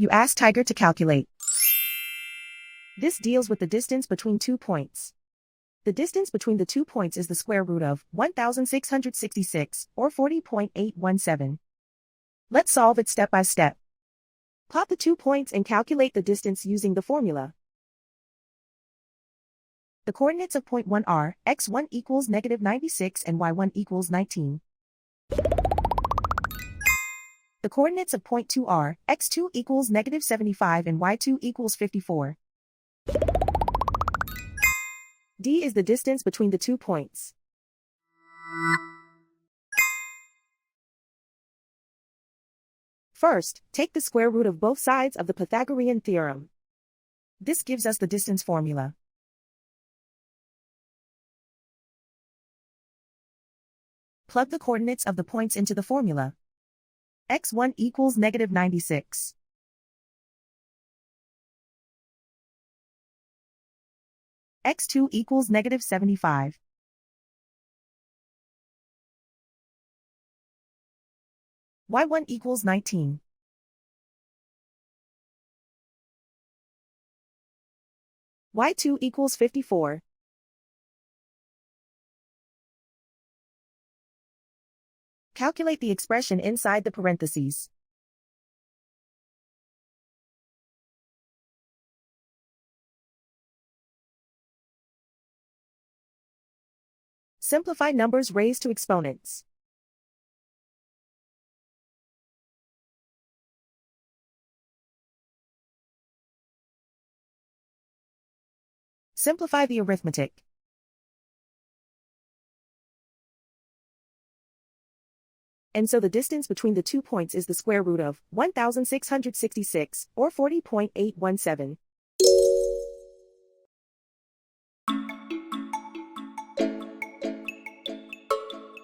You ask Tiger to calculate. This deals with the distance between 2 points. The distance between the 2 points is the square root of 1666, or 40.817. Let's solve it step by step. Plot the 2 points and calculate the distance using the formula. The coordinates of point 1 are x1 equals -96 and y1 equals 19. The coordinates of point 2 are x2 equals -75 and y2 equals 54. D is the distance between the 2 points. First, take the square root of both sides of the Pythagorean theorem. This gives us the distance formula. Plug the coordinates of the points into the formula. x1 equals -96. x2 equals -75. y1 equals 19. y2 equals 54. Calculate the expression inside the parentheses. Simplify numbers raised to exponents. Simplify the arithmetic. And so the distance between the 2 points is the square root of 1666, or 40.817.